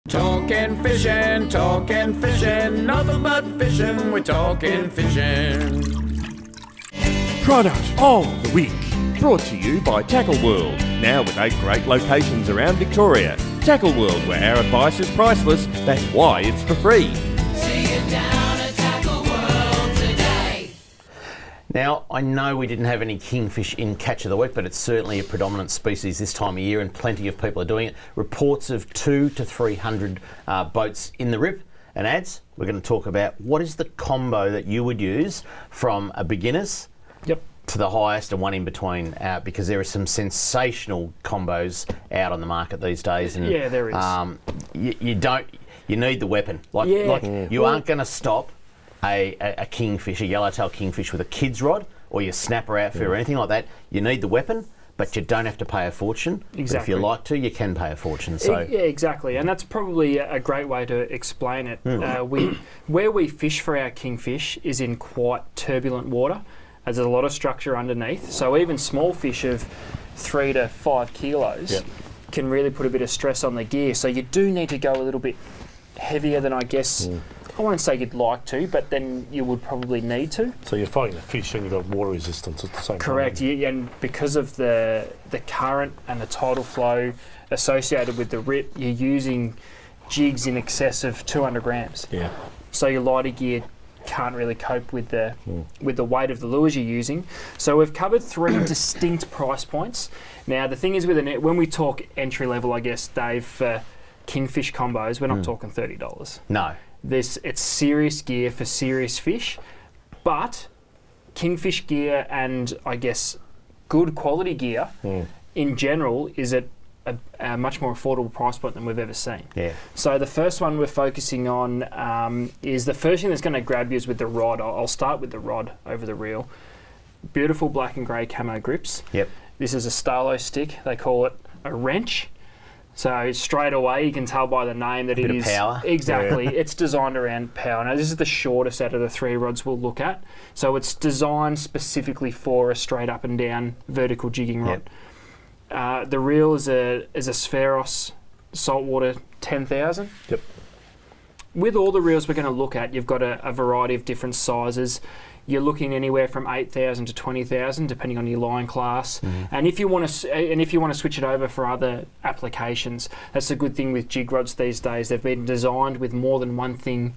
Talking fishing, nothing but fishing, we're talking fishing. Product of the week, brought to you by Tackle World, now with 8 great locations around Victoria. Tackle World, where our advice is priceless, that's why it's for free. See you down at Tackle World today. Now, I know we didn't have any kingfish in Catch of the Week, but it's certainly a predominant species this time of year and plenty of people are doing it. Reports of 200 to 300 boats in the rip. And ads, we're going to talk about what is the combo that you would use from a beginner's to the highest and one in between, because there are some sensational combos out on the market these days. And, yeah, there is. You need the weapon. You aren't going to stop a kingfish, a yellowtail kingfish with a kid's rod or your snapper outfit or anything like that. You need the weapon, but you don't have to pay a fortune. Exactly. But if you like to, you can pay a fortune. So yeah, exactly, and that's probably a great way to explain it. Where we fish for our kingfish is in quite turbulent water, as there's a lot of structure underneath. So even small fish of 3 to 5 kilos can really put a bit of stress on the gear. So you do need to go a little bit heavier than I guess. I won't say you'd like to, but then you would probably need to. So you're fighting the fish and you've got water resistance at the same time. Correct, and because of the current and the tidal flow associated with the rip, you're using jigs in excess of 200 grams. Yeah. So your lighter gear can't really cope with the weight of the lures you're using. So we've covered 3 distinct price points. Now the thing is with when we talk entry level, I guess, Dave, for kingfish combos, we're not talking $30. no. It's serious gear for serious fish, but kingfish gear and I guess good quality gear in general is at a much more affordable price point than we've ever seen. Yeah. So the first one we're focusing on is the first thing that's going to grab you is with the rod. I'll start with the rod over the reel. Beautiful black and grey camo grips. Yep. This is a Starlo stick. They call it a wrench. So straight away you can tell by the name that it is power. Exactly. Yeah. It's designed around power. Now this is the shortest out of the 3 rods we'll look at. So it's designed specifically for a straight up and down vertical jigging rod. Yep. The reel is a Spheros saltwater 10,000. Yep. With all the reels we're going to look at, you've got a variety of different sizes. You're looking anywhere from 8,000 to 20,000, depending on your line class. And if you want to, switch it over for other applications, that's a good thing with jig rods these days. They've been designed with more than one thing,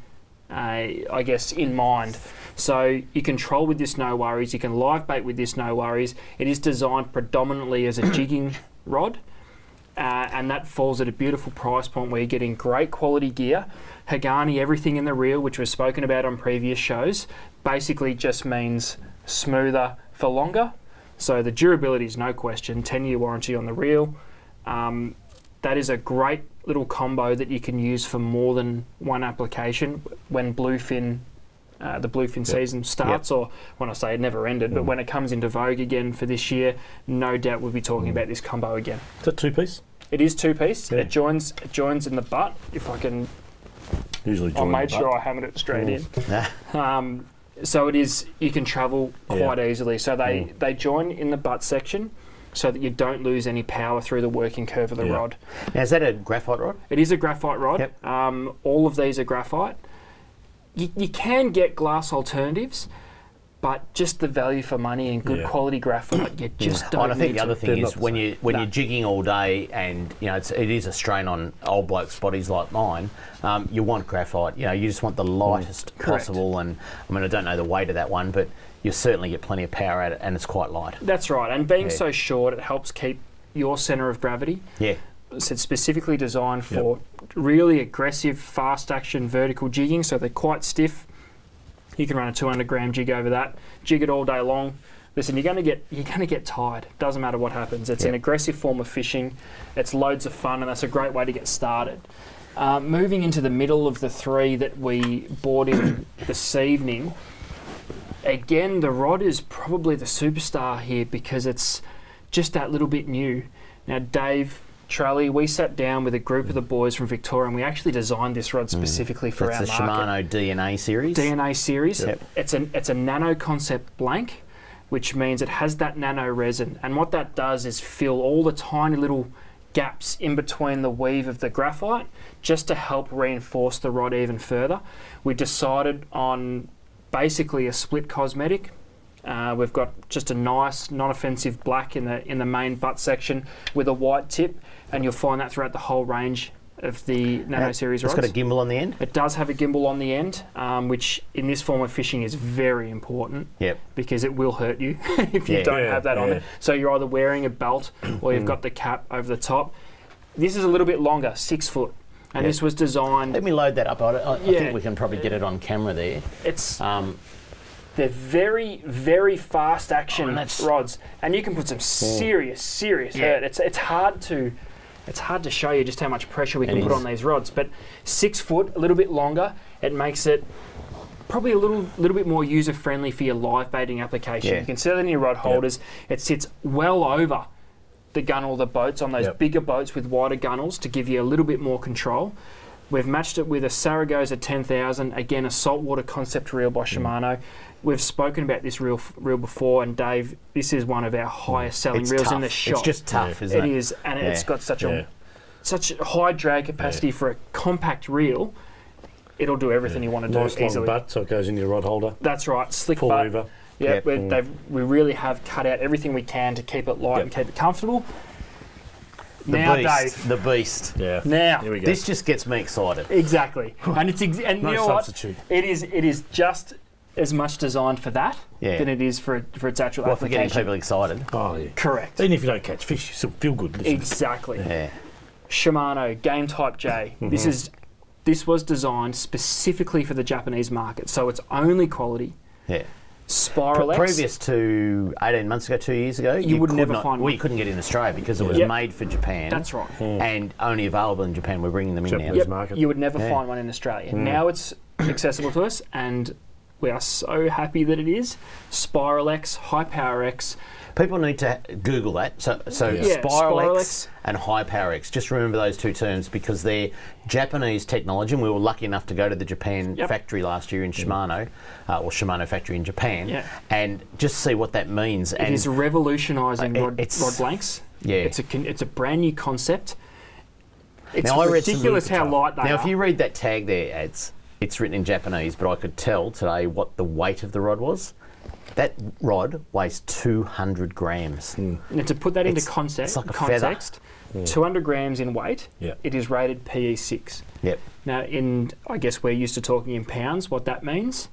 I guess, in mind. So you can troll with this, no worries. You can live bait with this, no worries. It is designed predominantly as a jigging rod, and that falls at a beautiful price point where you're getting great quality gear. Hagani, everything in the reel, which we've spoken about on previous shows, basically just means smoother for longer. So the durability is no question, 10-year warranty on the reel. That is a great little combo that you can use for more than one application when bluefin, the bluefin season starts, or when I say it never ended, but when it comes into vogue again for this year, no doubt we'll be talking about this combo again. Is that 2-piece? It is 2-piece. Yeah. It joins in the butt. If I can, Usually I made sure I hammered it straight in. So it is, you can travel quite easily. So they join in the butt section so that you don't lose any power through the working curve of the rod. Now, is that a graphite rod? It is a graphite rod. Yep. All of these are graphite. You can get glass alternatives, but just the value for money and good quality graphite, you just don't. And I think the other thing They're is when you're jigging all day, and it is a strain on old bloke spotties like mine. You want graphite. You just want the lightest possible. And I mean, I don't know the weight of that one, but you certainly get plenty of power at it, and it's quite light. That's right. And being so short, it helps keep your centre of gravity. Yeah. So it's specifically designed for really aggressive, fast action vertical jigging. So they're quite stiff. You can run a 200 gram jig over that, jig it all day long. Listen, you're going to get tired. Doesn't matter what happens. It's an aggressive form of fishing. It's loads of fun, and that's a great way to get started. Moving into the middle of the 3 that we bought in this evening. Again, the rod is probably the superstar here because it's just that little bit new. Now, Dave, Trully, we sat down with a group of the boys from Victoria and we actually designed this rod specifically for our market. It's the Shimano DNA series? DNA series. Yep. It's a nano concept blank, which means it has that nano resin. And what that does is fill all the tiny little gaps in between the weave of the graphite just to help reinforce the rod even further. We decided on basically a split cosmetic. We've got just a nice, non-offensive black in the main butt section with a white tip, and you'll find that throughout the whole range of the Nano Series rods. It's got a gimbal on the end? It does have a gimbal on the end, which in this form of fishing is very important. Yep. Because it will hurt you if you don't have that on it. So you're either wearing a belt or you've got the cap over the top. This is a little bit longer, 6 foot, and this was designed. Let me load that up. I think we can probably get it on camera there. It's they're very, very fast action rods, and you can put some serious hurt. It's hard to show you just how much pressure we can put on these rods. But 6 foot, a little bit longer, it makes it probably a little bit more user friendly for your live baiting application. You can set it in your rod holders. It sits well over the gunnel of the boats on those bigger boats with wider gunnels to give you a little bit more control. We've matched it with a Saragosa 10,000, again a saltwater concept reel by Shimano. We've spoken about this reel before, and Dave, this is one of our highest selling reels in the shop. It's just tough, isn't it? It is, and it's got such a high drag capacity for a compact reel. It'll do everything you want to do nice easily. long butt, so it goes in your rod holder. That's right, slick Full butt. lever. Yeah, we really have cut out everything we can to keep it light and keep it comfortable. The beast. Yeah. Now, here we go. This just gets me excited. Exactly, and it's and no you know substitute. what? It is just as much designed for that than it is for its actual Well, for application. getting people excited. Oh, yeah. Correct. Even if you don't catch fish, you still feel good. Listen. Exactly. Yeah. Shimano Game Type J. This was designed specifically for the Japanese market, so it's only quality. Yeah. Spiral X. Previous to 18 months ago, 2 years ago, You would never not, find well, one. you couldn't get it in Australia because it was made for Japan. That's right. And only available in Japan. We're bringing them in now. Japanese market. You would never find one in Australia. Now it's accessible to us, and we are so happy that it is. Spiral X, High Power X. People need to Google that. So Spiral X and High Power X. Just remember those two terms because they're Japanese technology, and we were lucky enough to go to the Japan factory last year in Shimano, or Shimano factory in Japan, and just see what that means. It is revolutionising rod blanks. Yeah, it's a brand new concept. It's now, ridiculous how light they are. Now, if you read that tag there, it's written in Japanese, but I could tell today what the weight of the rod was. That rod weighs 200 grams. Now, to put that into it's like a context, 200 grams in weight, Yeah. it is rated PE6. Yep. Now, I guess we're used to talking in pounds, what that means.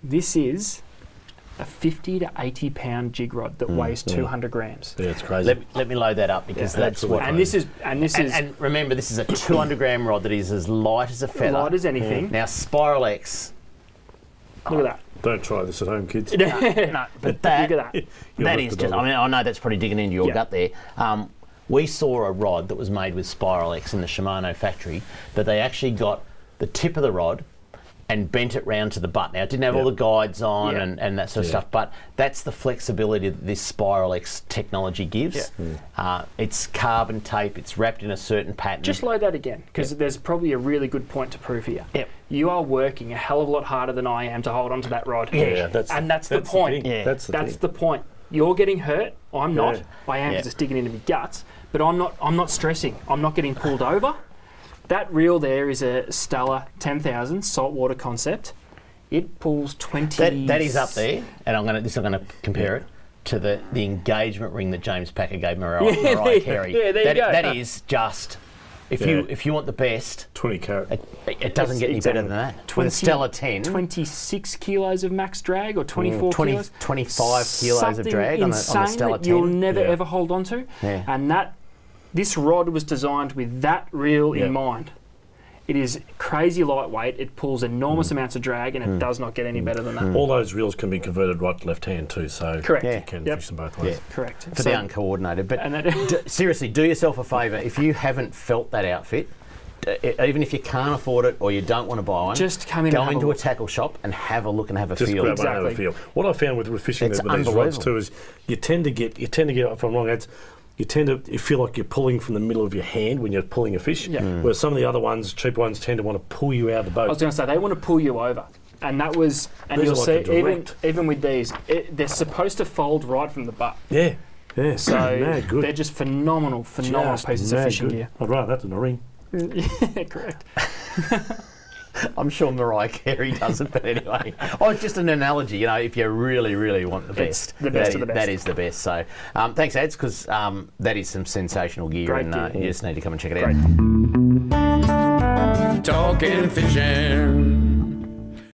This is a 50 to 80 pound jig rod that weighs 200 grams. Yeah, it's crazy. Let me load that up because that's what. And this is And remember, this is a 200 gram rod that is as light as a feather. light as anything. Now, Spiral X. Look at that. Don't try this at home, kids. No, but that Look at that. that is just. I mean, I know that's probably digging into your gut there. We saw a rod that was made with Spiral X in the Shimano factory that they actually got the tip of the rod and bent it round to the butt. Now, it didn't have all the guides on and that sort of stuff, but that's the flexibility that this Spiral X technology gives. It's carbon tape, it's wrapped in a certain pattern. Just load that again, because there's probably a really good point to prove here. Yep. You are working a hell of a lot harder than I am to hold onto that rod. Yeah, that's the point. thing. That's the point. You're getting hurt. I'm not. Yeah. I am because it's digging into my guts. But I'm not stressing. I'm not getting pulled over. That reel there is a Stella 10,000 saltwater concept. It pulls 20. That is up there, and I'm going to compare it to the engagement ring that James Packer gave Mariah Carey. Yeah, there you go. That is just. If you want the best, 20 carat. it doesn't get any better than that. With a Stella 10, 26 kilos of max drag or 24 kilos. 25 kilos of drag on the Stella 10. That you'll never ever hold on to. Yeah. And this rod was designed with that reel in mind. It is crazy lightweight. It pulls enormous amounts of drag, and it does not get any better than that. All those reels can be converted right to left hand too, so Correct. you can fish them both ways. Correct. For the uncoordinated. But seriously, do yourself a favour. If you haven't felt that outfit, even if you can't afford it or you don't want to buy one, just come in go and into a tackle shop and have a look and have a Just feel. grab one and have a feel. What I found with fishing It's with these rods unbelievable. too is you tend to get, if I'm wrong, Ads, you feel like you're pulling from the middle of your hand when you're pulling a fish. Whereas some of the other ones, cheap ones, tend to want to pull you out of the boat. I was going to say, they want to pull you over. And that was, and These you'll are like see, a direct. even with these, they're supposed to fold right from the butt. Yeah. Yeah, So mad good. they're just phenomenal Just pieces of mad fishing good. gear. I'd rather that than a ring. Yeah, correct. I'm sure Mariah Carey doesn't, but anyway. Oh, it's just an analogy, you know, if you really, really want the best. the best of the best. That is the best. So thanks, Ads, because that is some sensational gear, Great and gear. you just need to come and check it Great. out. Talking fishing.